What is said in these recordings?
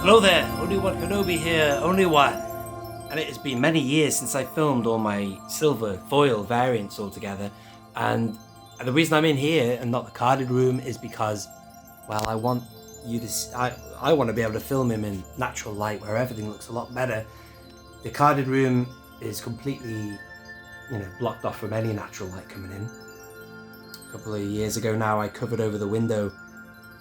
Hello there, only one Kenobi here, only one. And it has been many years since I filmed all my silver foil variants all together. And the reason I'm in here and not the carded room is because, well, I want you to I want to be able to film him in natural light where everything looks a lot better. The carded room is completely, blocked off from any natural light coming in. A couple of years ago now, I covered over the window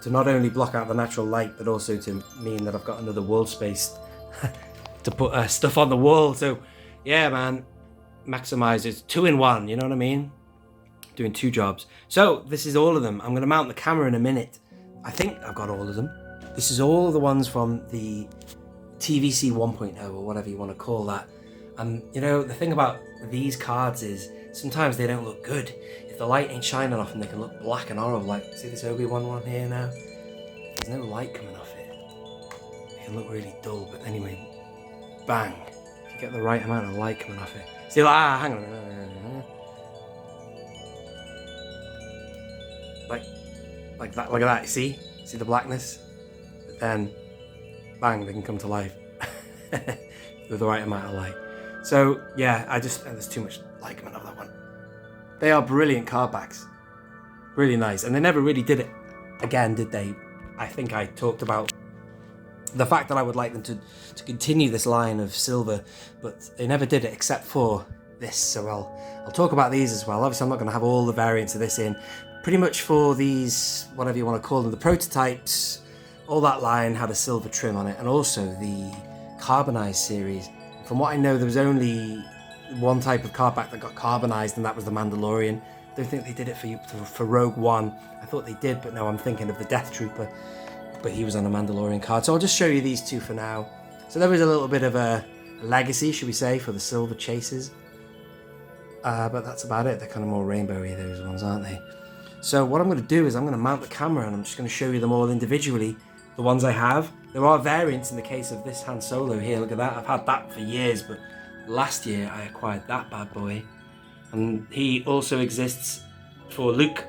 to not only block out the natural light, but also to mean that I've got another wall space to put stuff on the wall. So, yeah, man, maximize it. 2-in-1, you know what I mean? Doing two jobs. So, this is all of them. I'm going to mount the camera in a minute. I think I've got all of them. This is all the ones from the TVC 1.0 or whatever you want to call that. And, the thing about these cards is sometimes they don't look good. If the light ain't shining off them, they can look black and horrible. Like, see this Obi-Wan one here now? There's no light coming off it. It can look really dull, but anyway, bang. If you get the right amount of light coming off it. See, hang on. Like that, look at that, see the blackness? But then, bang, they can come to life with the right amount of light. So, yeah, there's too much light coming off that one. They are brilliant card backs. Really nice. And they never really did it again, did they? I think I talked about the fact that I would like them to continue this line of silver, but they never did it except for this. So I'll talk about these as well. Obviously, I'm not going to have all the variants of this in. Pretty much for these, whatever you want to call them, the prototypes, all that line had a silver trim on it, and also the carbonized series. From what I know, there was only one type of card back that got carbonized, and that was the Mandalorian. I don't think they did it for Rogue One. I thought they did, but no, I'm thinking of the Death Trooper, but he was on a Mandalorian card. So I'll just show you these two for now. So there was a little bit of a legacy, should we say, for the silver chasers. But that's about it. They're kind of more rainbowy, those ones, aren't they? So what I'm going to do is I'm going to mount the camera and I'm just going to show you them all individually, the ones I have. There are variants in the case of this Han Solo here. Look at that. I've had that for years, but last year I acquired that bad boy. And he also exists for Luke.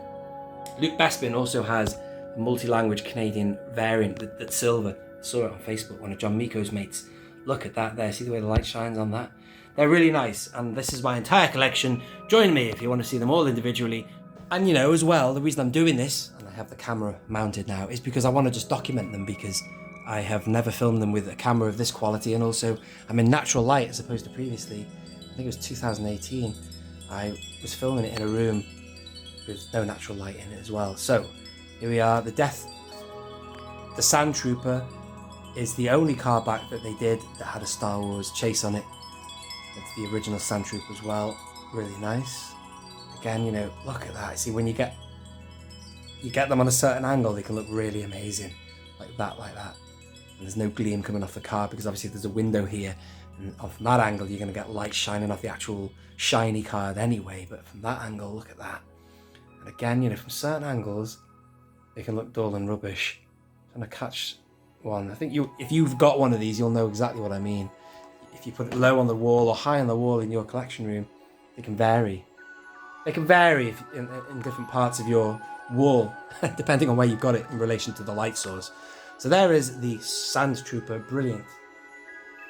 Luke Bespin also has a multi-language Canadian variant that's silver. I saw it on Facebook, one of John Miko's mates. Look at that there. See the way the light shines on that? They're really nice. And this is my entire collection. Join me if you want to see them all individually. And as well, the reason I'm doing this, and I have the camera mounted now, is because I want to just document them, because I have never filmed them with a camera of this quality, and also I'm in natural light as opposed to previously. I think it was 2018. I was filming it in a room with no natural light in it as well. So here we are. The Sand Trooper is the only card back that they did that had a Star Wars chase on it. It's the original Sand Trooper as well. Really nice. Again, look at that. See, when you get them on a certain angle, they can look really amazing. Like that. And there's no gleam coming off the card because obviously there's a window here. And from that angle, you're going to get light shining off the actual shiny card anyway. But from that angle, look at that. And again, from certain angles, they can look dull and rubbish. I'm trying to catch one. I think if you've got one of these, you'll know exactly what I mean. If you put it low on the wall or high on the wall in your collection room, they can vary. They can vary in different parts of your wall, depending on where you've got it in relation to the light source. So there is the Sand Trooper, brilliant.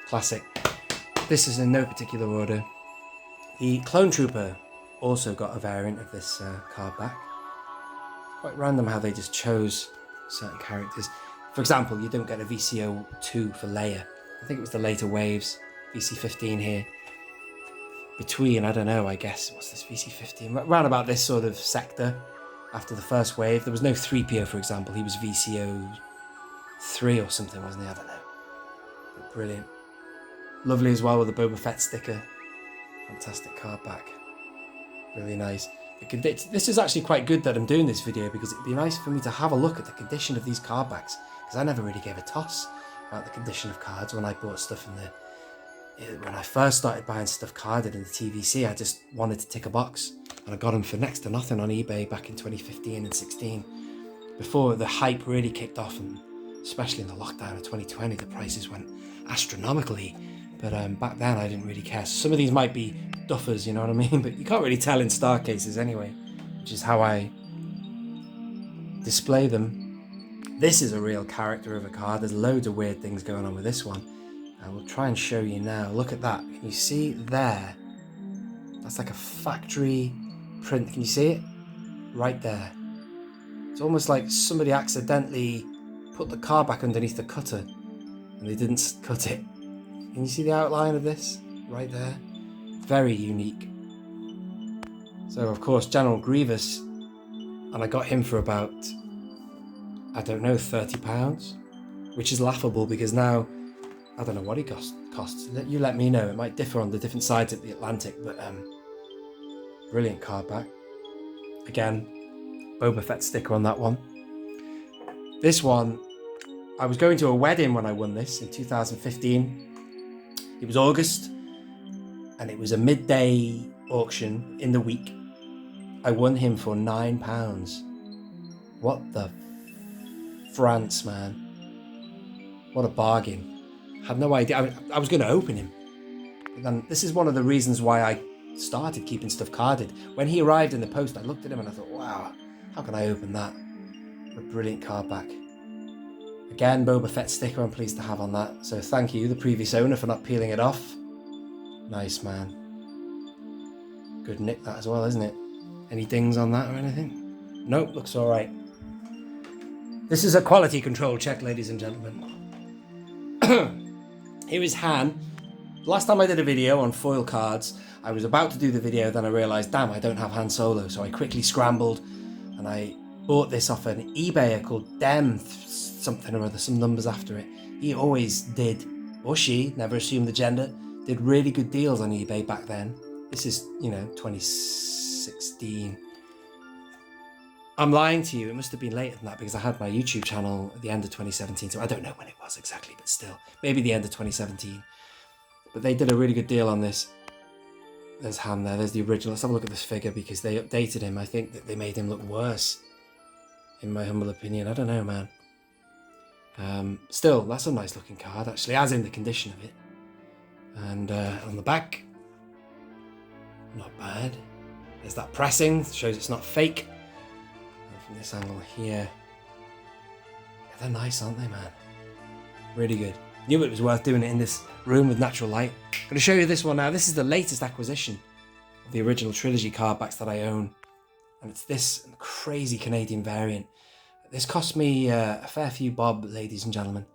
Classic. This is in no particular order. The Clone Trooper also got a variant of this card back. Quite random how they just chose certain characters. For example, you don't get a VCO2 for Leia. I think it was the later waves, VC15 here. Between, I don't know, I guess, what's this, VC15? Round about this sort of sector after the first wave. There was no 3PO, for example. He was VCO3 or something, wasn't he? I don't know. But brilliant. Lovely as well with the Boba Fett sticker. Fantastic card back. Really nice. This is actually quite good that I'm doing this video, because it'd be nice for me to have a look at the condition of these card backs, because I never really gave a toss about the condition of cards when I bought stuff when I first started buying stuff carded in the TVC. I just wanted to tick a box, and I got them for next to nothing on eBay back in 2015 and 16, before the hype really kicked off, and especially in the lockdown of 2020, the prices went astronomically. But back then I didn't really care. So some of these might be duffers, you know what I mean? But you can't really tell in star cases anyway, which is how I display them. This is a real character of a card. There's loads of weird things going on with this one. I will try and show you now. Look at that. Can you see there? That's like a factory print. Can you see it? Right there. It's almost like somebody accidentally put the card back underneath the cutter and they didn't cut it. Can you see the outline of this? Right there. Very unique. So, of course, General Grievous, and I got him for about, I don't know, £30, which is laughable because now, I don't know what he costs. You let me know. It might differ on the different sides of the Atlantic, but brilliant card back. Again, Boba Fett sticker on that one. This one, I was going to a wedding when I won this in 2015. It was August, and it was a midday auction in the week. I won him for £9. What the France, man. What a bargain. Had no idea. I was going to open him. But then this is one of the reasons why I started keeping stuff carded. When he arrived in the post, I looked at him and I thought, wow, how can I open that? What a brilliant card back. Again, Boba Fett sticker I'm pleased to have on that. So thank you, the previous owner, for not peeling it off. Nice, man. Good nick that as well, isn't it? Any dings on that or anything? Nope, looks all right. This is a quality control check, ladies and gentlemen. Here is Han. Last time I did a video on foil cards, I was about to do the video, then I realised, damn, I don't have Han Solo. So I quickly scrambled and I bought this off an eBayer called Dem something or other, some numbers after it. He always did, or she, never assume the gender, did really good deals on eBay back then. This is, 2016. I'm lying to you, it must have been later than that because I had my YouTube channel at the end of 2017, so I don't know when it was exactly, but still, maybe the end of 2017. But they did a really good deal on this. There's Han there, there's the original. Let's have a look at this figure because they updated him. I think that they made him look worse, in my humble opinion. I don't know, man. Still, that's a nice looking card, actually, as in the condition of it. And on the back, not bad. There's that pressing, shows it's not fake. And from this angle here, yeah, they're nice, aren't they, man? Really good. Knew it was worth doing it in this room with natural light. I'm going to show you this one now. This is the latest acquisition of the original trilogy card backs that I own. And it's this crazy Canadian variant. This cost me a fair few bob, ladies and gentlemen.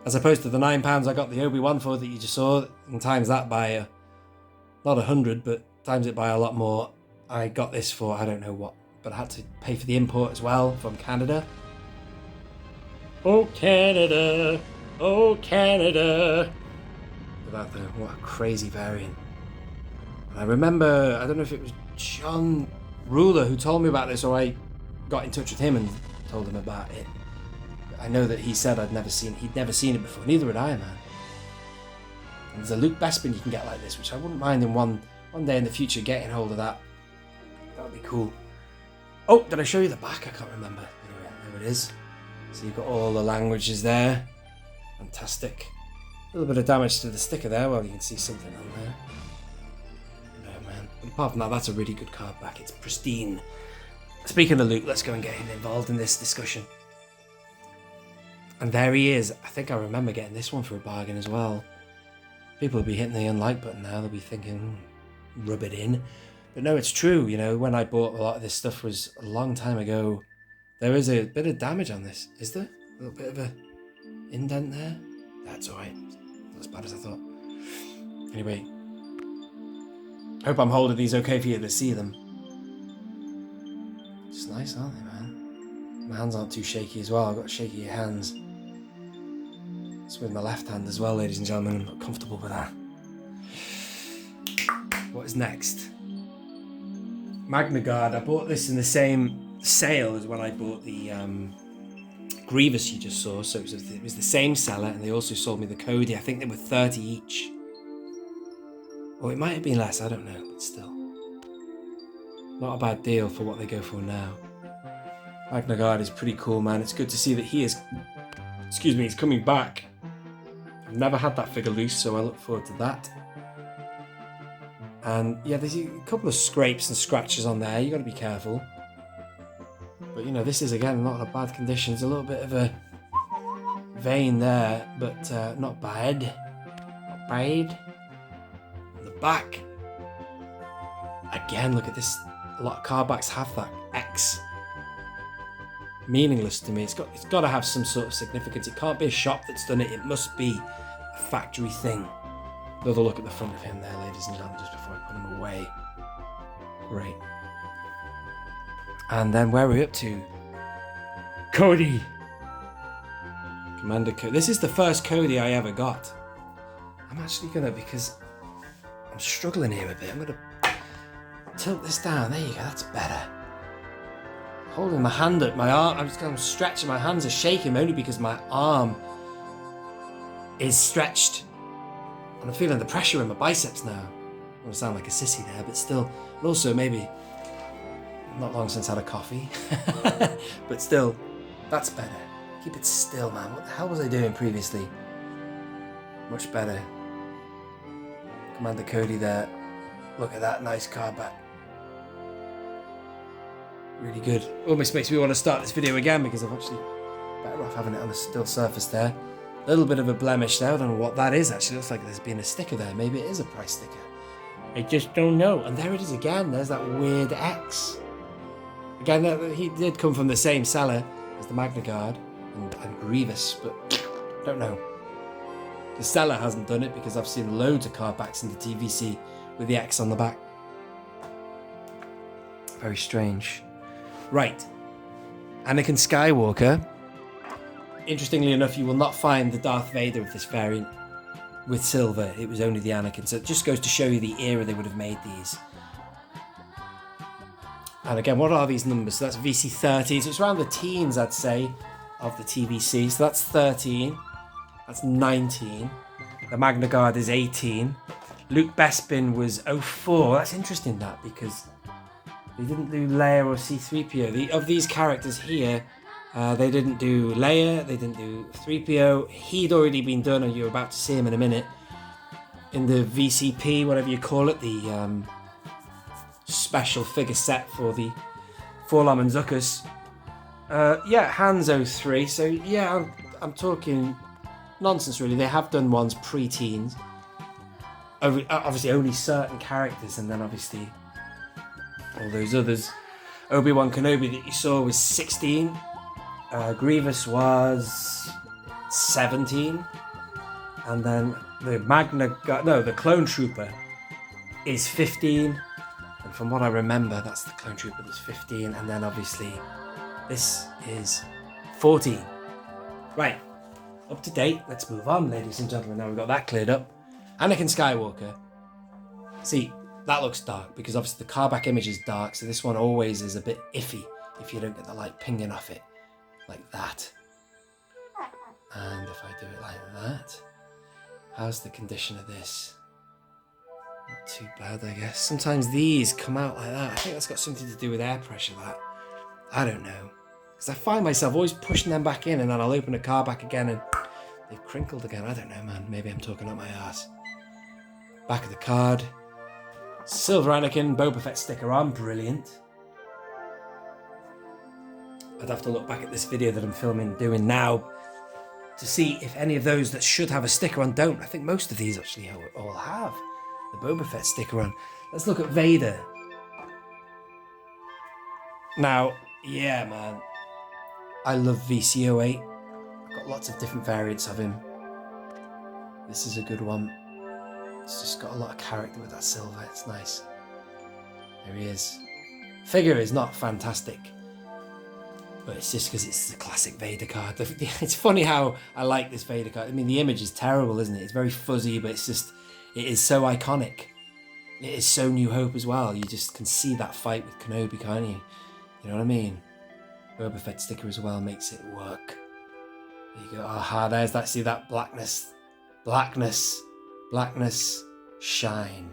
As opposed to the £9 I got the Obi-Wan for that you just saw, and times that by, not 100, but times it by a lot more. I got this for, I don't know what, but I had to pay for the import as well from Canada. Oh, Canada! Oh, Canada! Look at that though, what a crazy variant. And I remember, I don't know if it was John Ruler who told me about this, or I got in touch with him and told him about it. I know that he said he'd never seen it before. Neither had I, man. And there's a Luke Bespin you can get like this, which I wouldn't mind in one day in the future getting hold of that. That would be cool. Oh, did I show you the back? I can't remember. Anyway, there it is. So you've got all the languages there. Fantastic. A little bit of damage to the sticker there. Well, you can see something on there. No, man. But apart from that, that's a really good card back. It's pristine. Speaking of Luke, let's go and get him involved in this discussion. And there he is. I think I remember getting this one for a bargain as well. People will be hitting the unlike button now. They'll be thinking, rub it in. But no, it's true. When I bought a lot of this stuff was a long time ago. There is a bit of damage on this. Is there? A little bit of a indent there? That's alright. Not as bad as I thought. Anyway. Hope I'm holding these okay for you to see them. It's nice, aren't they, man? My hands aren't too shaky as well. I've got shaky hands. It's with my left hand as well, ladies and gentlemen. I'm not comfortable with that. What is next? Magnaguard. I bought this in the same sale as when I bought the Grievous you just saw. So it was the same seller, and they also sold me the Cody. I think they were 30 each. Or it might have been less, I don't know, but still. Not a bad deal for what they go for now. Magnaguard is pretty cool, man. It's good to see that he's coming back. I've never had that figure loose, so I look forward to that. And yeah, there's a couple of scrapes and scratches on there. You got to be careful. But, you know, this is, again, not a bad condition. There's a little bit of a vein there, but not bad. Not bad. On the back. Again, look at this. A lot of card backs have that X. Meaningless to me. It's got to have some sort of significance. It can't be a shop that's done it. It must be a factory thing. Another look at the front of him there, ladies and gentlemen, just before I put him away. Great. And then where are we up to? Cody. Commander Cody. This is the first Cody I ever got. I'm actually gonna, because I'm struggling here a bit, I'm gonna tilt this down. There you go, that's better. Holding my hand up, my arm, I'm just kind of stretching, my hands are shaking only because my arm is stretched. And I'm feeling the pressure in my biceps now. I don't sound like a sissy there, but still. And also maybe, not long since I had a coffee. But still, that's better. Keep it still, man. What the hell was I doing previously? Much better. Commander Cody there. Look at that nice card back. Really good. Almost makes me want to start this video again because I'm actually better off having it on a still surface there. A little bit of a blemish there. I don't know what that is actually. It looks like there's been a sticker there. Maybe it is a price sticker. I just don't know. And there it is again. There's that weird X. Again, he did come from the same seller as the Magnaguard and Grievous, but I don't know. The seller hasn't done it because I've seen loads of card backs in the TVC with the X on the back. Very strange. Right. Anakin Skywalker. Interestingly enough, you will not find the Darth Vader of this variant with silver. It was only the Anakin. So it just goes to show you the era they would have made these. And again, what are these numbers? So that's VC 30. So it's around the teens, I'd say, of the TVC. So that's 13. That's 19. The Magnaguard is 18. Luke Bespin was 04. That's interesting, that, because they didn't do Leia or C-3PO. Of these characters here, they didn't do Leia, they didn't do 3PO. He'd already been done, and you're about to see him in a minute, in the VCP, whatever you call it, the special figure set for the Forlom and Zuckuss. Yeah, Han's 03, so yeah, I'm talking nonsense really. They have done ones pre-teens. Obviously only certain characters, and then obviously all those others. One Kenobi that you saw was 16. Grievous was 17. And then the Clone Trooper is 15. And from what I remember, that's the Clone Trooper that's 15. And then obviously this is 14. Right, up to date. Let's move on, ladies and gentlemen. Now we've got that cleared up. Anakin Skywalker. See, that looks dark because obviously the cardback image is dark, so this one always is a bit iffy if you don't get the light pinging off it like that. And if I do it like that, how's the condition of this? Not too bad, I guess. Sometimes these come out like that. I think that's got something to do with air pressure, that. I don't know. Because I find myself always pushing them back in, and then I'll open a car back again and they've crinkled again. I don't know, man. Maybe I'm talking up my ass. Back of the card. Silver Anakin, Boba Fett sticker on. Brilliant. I'd have to look back at this video that I'm doing now to see if any of those that should have a sticker on don't. I think most of these actually all have the Boba Fett sticker on. Let's look at Vader. Now, yeah, man. I love VC08. I've got lots of different variants of him. This is a good one. It's just got a lot of character with that silver. It's nice. There he is. Figure is not fantastic, but it's just because it's the classic Vader card. It's funny how I like this Vader card. I mean, the image is terrible, isn't it? It's very fuzzy, but it is so iconic. It is so New Hope as well. You just can see that fight with Kenobi, can't you? You know what I mean? Boba Fett sticker as well makes it work. There you go. Aha, there's that. See that blackness. Blackness. Blackness. Shine.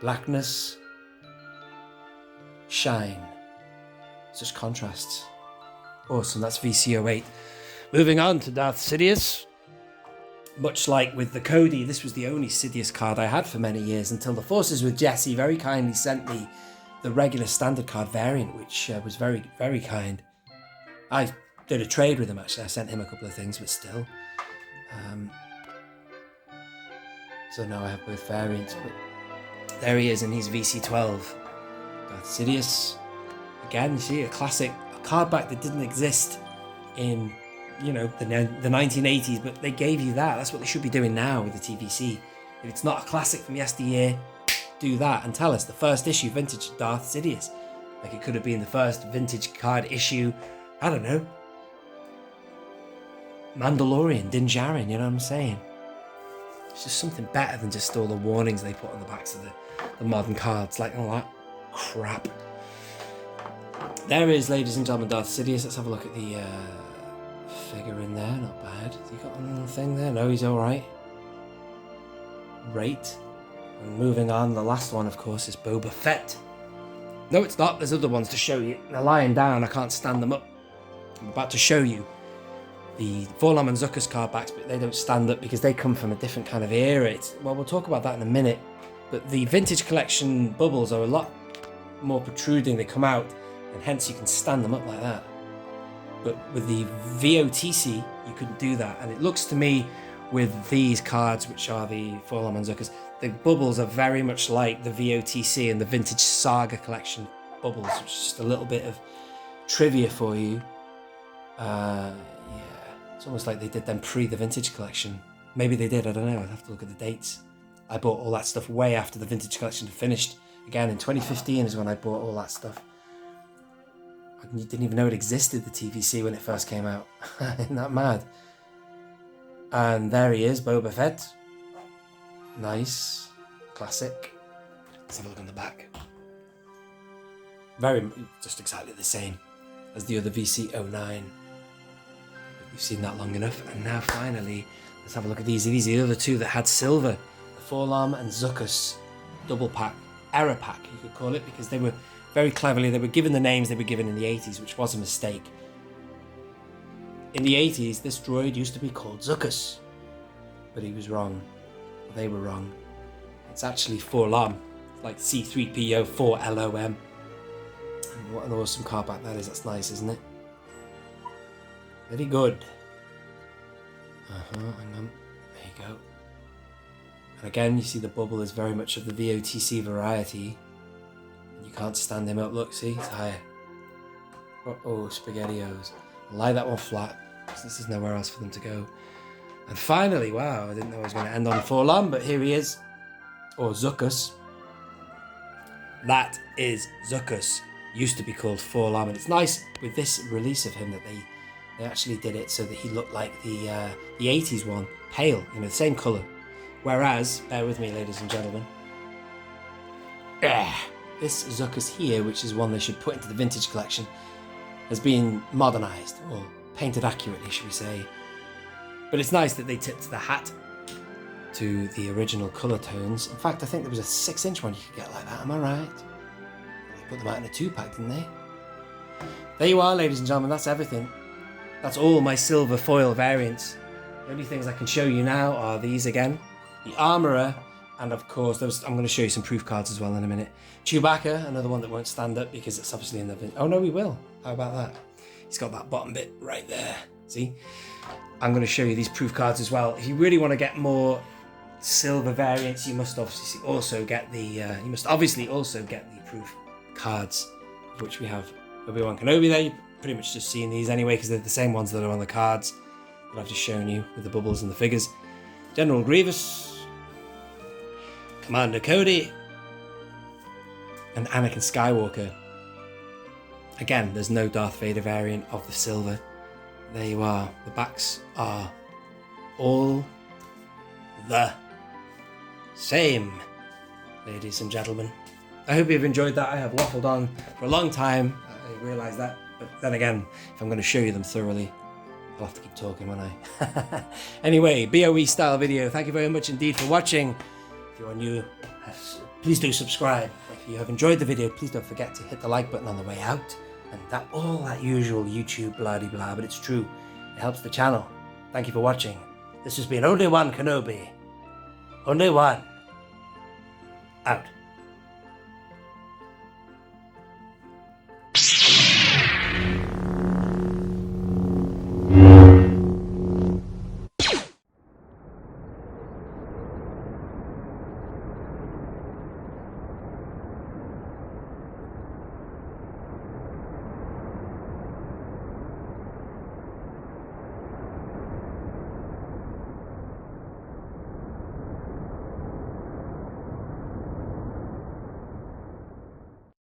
Blackness. Shine. Such contrasts. Awesome, that's VC08. Moving on to Darth Sidious. Much like with the Cody, this was the only Sidious card I had for many years until the Forces with Jesse very kindly sent me the regular standard card variant, which was very, very kind. I did a trade with him, actually. I sent him a couple of things, but still. So now I have both variants, but there he is in his VC12. Darth Sidious. Again, you see, a classic, a card back that didn't exist in, you know, the 1980s, but they gave you that. That's what they should be doing now with the TVC. If it's not a classic from yesteryear, do that and tell us the first issue vintage Darth Sidious. Like, it could have been the first vintage card issue, I don't know, Mandalorian, Din Djarin, you know what I'm saying? It's just something better than just all the warnings they put on the backs of the modern cards, like all that crap. There is, ladies and gentlemen, Darth Sidious. Let's have a look at the figure in there. Not bad. Has he got a little thing there? No, he's all right. Right. And moving on, the last one, of course, is Boba Fett. No, it's not. There's other ones to show you. They're lying down. I can't stand them up. I'm about to show you the Vorlon and Zuckuss card backs, but they don't stand up because they come from a different kind of era. Well, we'll talk about that in a minute. But the vintage collection bubbles are a lot more protruding. They come out, and hence you can stand them up like that. But with the VOTC, you couldn't do that. And it looks to me, with these cards, which are the Vorlon and Zuckuss, the bubbles are very much like the VOTC and the vintage Saga collection bubbles, which is just a little bit of trivia for you. Yeah, it's almost like they did them pre the vintage collection. Maybe they did, I don't know, I'd have to look at the dates. I bought all that stuff way after the vintage collection had finished. Again, in 2015 is when I bought all that stuff. I didn't even know it existed, the TVC, when it first came out. Isn't that mad? And there he is, Boba Fett. Nice. Classic. Let's have a look on the back. Just exactly the same as the other VC09. We've seen that long enough. And now finally, let's have a look at these. These are the other two that had silver. The Vorlon and Zuckuss double pack. Error pack, you could call it, because they were very cleverly, they were given the names they were given in the 80s, which was a mistake. In the 80s, this droid used to be called Zuckuss, but he was wrong. They were wrong. It's actually Vorlon, like C3PO 4LOM. And what an awesome card back that is. That's nice, isn't it? Very good. Hang on. There you go. And again, you see the bubble is very much of the VOTC variety. You can't stand him up. Look, see? It's higher. Uh-oh, SpaghettiOs. Lie that one flat, since there's nowhere else for them to go. And finally, wow, I didn't know I was going to end on Vorlon, but here he is. Or Zuckuss. That is Zuckuss. Used to be called Vorlon, and it's nice with this release of him that they actually did it so that he looked like the 80s one, pale, you know, the same colour. Whereas, bear with me, ladies and gentlemen, this Zuckuss here, which is one they should put into the vintage collection, has been modernised, or painted accurately, should we say. But it's nice that they tipped the hat to the original colour tones. In fact, I think there was a 6-inch one you could get like that, am I right? They put them out in a 2-pack, didn't they? There you are, ladies and gentlemen, that's everything. That's all my silver foil variants. The only things I can show you now are these again. The Armourer, and of course, I'm going to show you some proof cards as well in a minute. Chewbacca, another one that won't stand up because it's obviously in the... Oh no, we will. How about that? He's got that bottom bit right there. See? I'm going to show you these proof cards as well. If you really want to get more silver variants, you must obviously also get the proof cards, which we have Obi-Wan Kenobi there. You're pretty much just seeing these anyway because they're the same ones that are on the cards that I've just shown you with the bubbles and the figures. General Grievous, Commander Cody, and Anakin Skywalker. Again, there's no Darth Vader variant of the silver. There you are. The backs are all the same, ladies and gentlemen. I hope you've enjoyed that. I have waffled on for a long time. I realise that. But then again, if I'm going to show you them thoroughly, I'll have to keep talking, won't I? Anyway, BOE style video. Thank you very much indeed for watching. If you are new, please do subscribe. If you have enjoyed the video, please don't forget to hit the like button on the way out. And all that usual YouTube blah-de-blah, but it's true. It helps the channel. Thank you for watching. This has been Only One Kenobi. Only one. Out.